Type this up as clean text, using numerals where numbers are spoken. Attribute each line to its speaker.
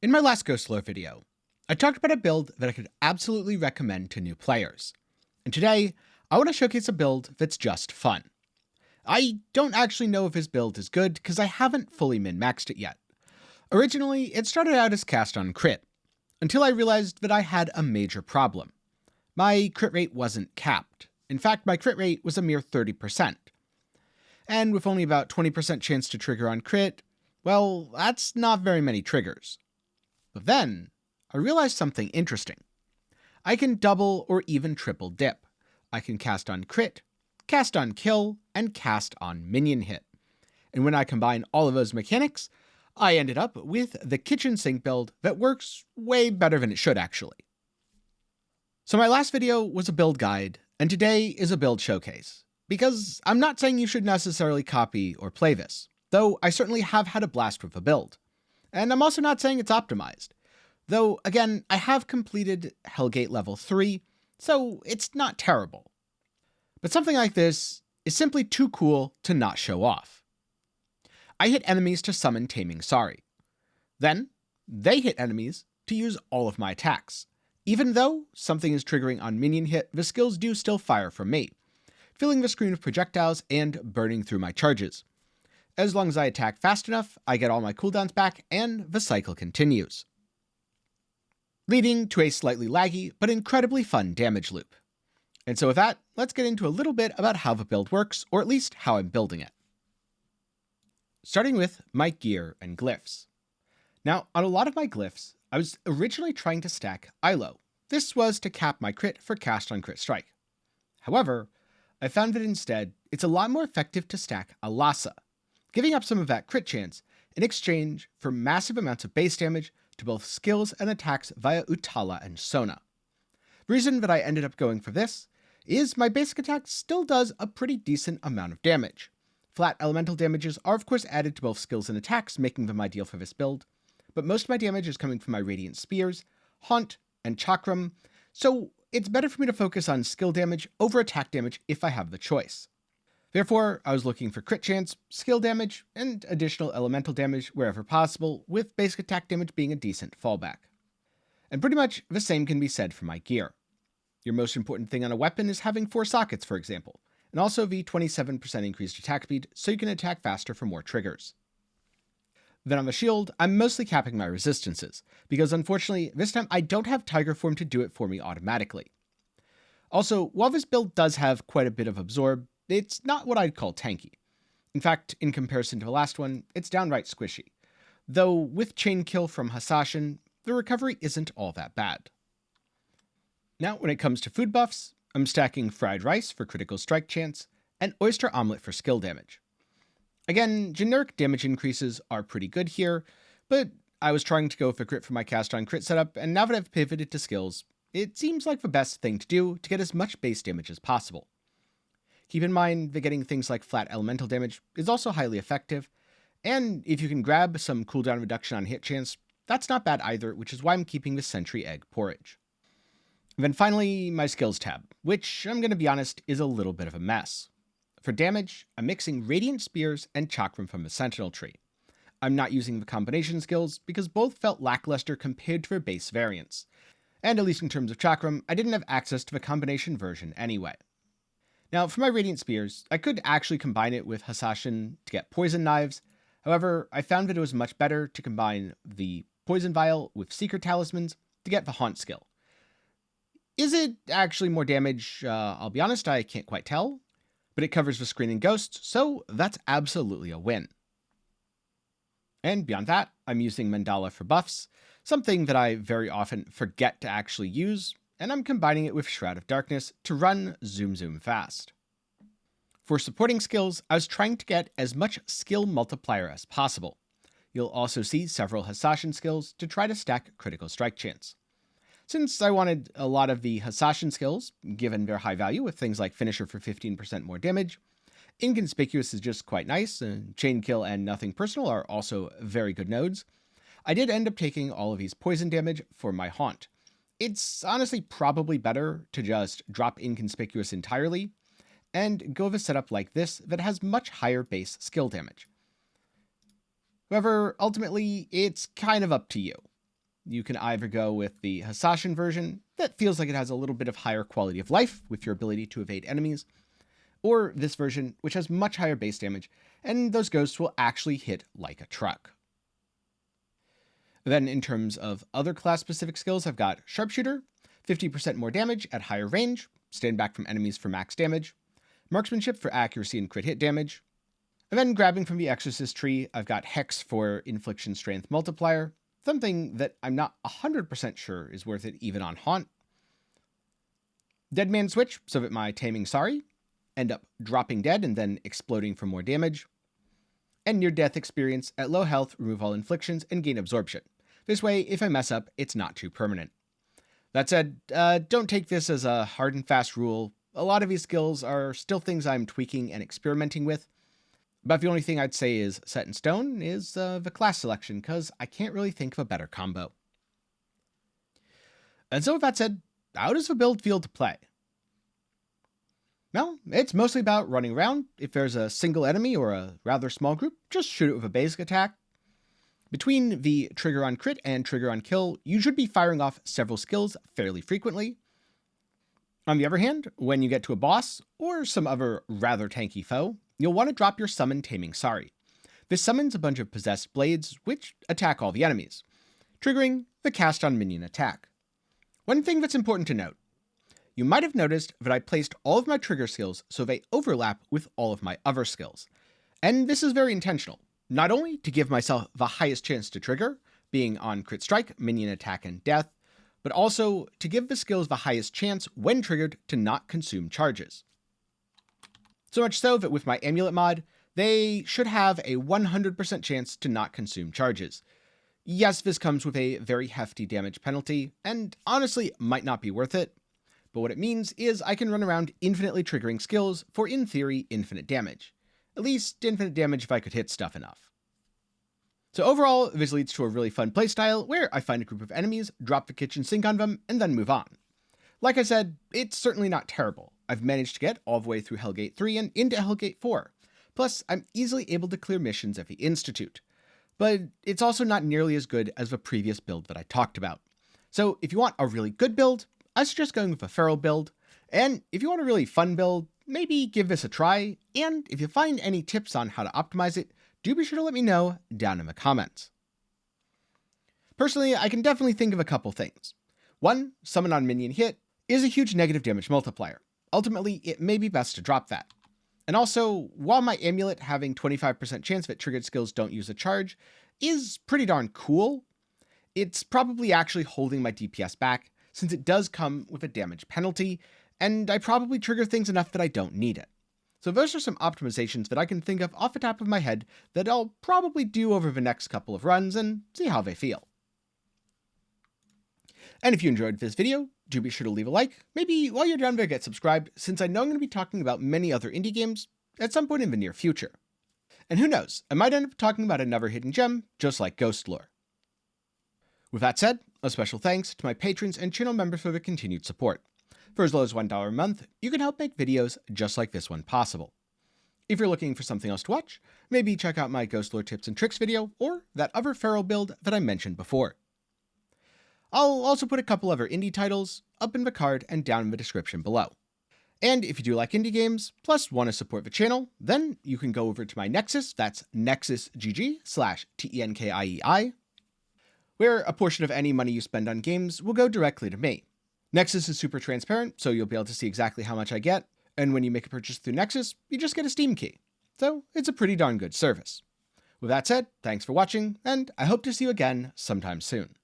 Speaker 1: In my last Ghostlore video, I talked about a build that I could absolutely recommend to new players. And today, I want to showcase a build that's just fun. I don't actually know if his build is good because I haven't fully min-maxed it yet. Originally, it started out as cast on crit, until I realized that I had a major problem. My crit rate wasn't capped. In fact, my crit rate was a mere 30%. And with only about 20% chance to trigger on crit, well, that's not very many triggers. But then, I realized something interesting. I can double or even triple dip. I can cast on crit, cast on kill, and cast on minion hit. And when I combine all of those mechanics, I ended up with the kitchen sink build that works way better than it should actually. So my last video was a build guide, and today is a build showcase. Because I'm not saying you should necessarily copy or play this, though I certainly have had a blast with the build. And I'm also not saying it's optimized. Though, again, I have completed Hellgate level 3, so it's not terrible. But something like this is simply too cool to not show off. I hit enemies to summon Taming Sari. Then, they hit enemies to use all of my attacks. Even though something is triggering on minion hit, the skills do still fire from me, filling the screen with projectiles and burning through my charges. As long as I attack fast enough, I get all my cooldowns back, and the cycle continues. Leading to a slightly laggy, but incredibly fun damage loop. And so with that, let's get into a little bit about how the build works, or at least how I'm building it. Starting with my gear and glyphs. Now, on a lot of my glyphs, I was originally trying to stack ILO. This was to cap my crit for cast on crit strike. However, I found that instead, it's a lot more effective to stack Alasa, giving up some of that crit chance in exchange for massive amounts of base damage to both skills and attacks via Utala and Sona. The reason that I ended up going for this is my basic attack still does a pretty decent amount of damage. Flat elemental damages are of course added to both skills and attacks, making them ideal for this build, but most of my damage is coming from my Radiant Spears, Haunt, and Chakram, so it's better for me to focus on skill damage over attack damage if I have the choice. Therefore, I was looking for crit chance, skill damage, and additional elemental damage wherever possible, with basic attack damage being a decent fallback. And pretty much the same can be said for my gear. Your most important thing on a weapon is having 4 sockets, for example, and also the 27% increased attack speed so you can attack faster for more triggers. Then on the shield, I'm mostly capping my resistances, because unfortunately, this time I don't have Tiger Form to do it for me automatically. Also, while this build does have quite a bit of absorb, it's not what I'd call tanky. In fact, in comparison to the last one, it's downright squishy. Though with Chain Kill from Hasashin, the recovery isn't all that bad. Now, when it comes to food buffs, I'm stacking Fried Rice for critical strike chance, and Oyster Omelette for skill damage. Again, generic damage increases are pretty good here, but I was trying to go for crit for my cast on crit setup, and now that I've pivoted to skills, it seems like the best thing to do to get as much base damage as possible. Keep in mind that getting things like flat elemental damage is also highly effective, and if you can grab some cooldown reduction on hit chance, that's not bad either, which is why I'm keeping the Sentry Egg Porridge. And then finally, my skills tab, which I'm going to be honest is a little bit of a mess. For damage, I'm mixing Radiant Spears and Chakram from the Sentinel tree. I'm not using the combination skills because both felt lackluster compared to their base variants, and at least in terms of Chakram, I didn't have access to the combination version anyway. Now, for my Radiant Spears, I could actually combine it with Hasashin to get Poison Knives. However, I found that it was much better to combine the Poison Vial with Secret Talismans to get the Haunt skill. Is it actually more damage? I'll be honest, I can't quite tell. But it covers the screen and ghosts, so that's absolutely a win. And beyond that, I'm using Mandala for buffs, something that I very often forget to actually use, and I'm combining it with Shroud of Darkness to run Zoom fast. For supporting skills, I was trying to get as much skill multiplier as possible. You'll also see several Hasashin skills to try to stack critical strike chance. Since I wanted a lot of the Hasashin skills, given their high value with things like Finisher for 15% more damage, Inconspicuous is just quite nice, and Chain Kill and Nothing Personal are also very good nodes, I did end up taking all of these poison damage for my Haunt. It's honestly probably better to just drop Inconspicuous entirely, and go with a setup like this that has much higher base skill damage. However, ultimately, it's kind of up to you. You can either go with the Hasashin version, that feels like it has a little bit of higher quality of life with your ability to evade enemies, or this version, which has much higher base damage, and those ghosts will actually hit like a truck. Then in terms of other class-specific skills, I've got Sharpshooter, 50% more damage at higher range, stand back from enemies for max damage, Marksmanship for accuracy and crit hit damage, and then grabbing from the Exorcist tree, I've got Hex for Infliction Strength Multiplier, something that I'm not 100% sure is worth it even on Haunt. Dead Man Switch, so that my Taming Sari end up dropping dead and then exploding for more damage. And Near Death Experience, at low health, remove all inflictions and gain absorption. This way, if I mess up, it's not too permanent. That said, don't take this as a hard and fast rule. A lot of these skills are still things I'm tweaking and experimenting with. But the only thing I'd say is set in stone is the class selection, because I can't really think of a better combo. And so with that said, how does the build feel to play? Well, it's mostly about running around. If there's a single enemy or a rather small group, just shoot it with a basic attack. Between the trigger on crit and trigger on kill, you should be firing off several skills fairly frequently. On the other hand, when you get to a boss, or some other rather tanky foe, you'll want to drop your Summon Taming Sari. This summons a bunch of possessed blades, which attack all the enemies, triggering the cast on minion attack. One thing that's important to note, you might have noticed that I placed all of my trigger skills so they overlap with all of my other skills. And this is very intentional, not only to give myself the highest chance to trigger, being on crit strike, minion attack, and death, but also to give the skills the highest chance when triggered to not consume charges. So much so that with my amulet mod, they should have a 100% chance to not consume charges. Yes, this comes with a very hefty damage penalty, and honestly might not be worth it, but what it means is I can run around infinitely triggering skills for, in theory, infinite damage. At least infinite damage if I could hit stuff enough. So overall, this leads to a really fun playstyle where I find a group of enemies, drop the kitchen sink on them, and then move on. Like I said, it's certainly not terrible. I've managed to get all the way through Hellgate 3 and into Hellgate 4. Plus, I'm easily able to clear missions at the Institute. But it's also not nearly as good as the previous build that I talked about. So if you want a really good build, I suggest going with a feral build. And if you want a really fun build, maybe give this a try. And if you find any tips on how to optimize it, do be sure to let me know down in the comments. Personally, I can definitely think of a couple things. One, summon on minion hit is a huge negative damage multiplier. Ultimately, it may be best to drop that. And also, while my amulet having 25% chance that triggered skills don't use a charge is pretty darn cool, it's probably actually holding my DPS back, since it does come with a damage penalty, and I probably trigger things enough that I don't need it. So those are some optimizations that I can think of off the top of my head that I'll probably do over the next couple of runs and see how they feel. And if you enjoyed this video, do be sure to leave a like. Maybe while you're down there, get subscribed, since I know I'm going to be talking about many other indie games at some point in the near future. And who knows, I might end up talking about another hidden gem, just like Ghostlore. With that said, a special thanks to my patrons and channel members for their continued support. For as low as $1 a month, you can help make videos just like this one possible. If you're looking for something else to watch, maybe check out my Ghostlore tips and tricks video, or that other feral build that I mentioned before. I'll also put a couple other indie titles up in the card and down in the description below. And if you do like indie games, plus want to support the channel, then you can go over to my Nexus, that's nexusgg/Tenkiei, where a portion of any money you spend on games will go directly to me. Nexus is super transparent, so you'll be able to see exactly how much I get, and when you make a purchase through Nexus, you just get a Steam key. So it's a pretty darn good service. With that said, thanks for watching, and I hope to see you again sometime soon.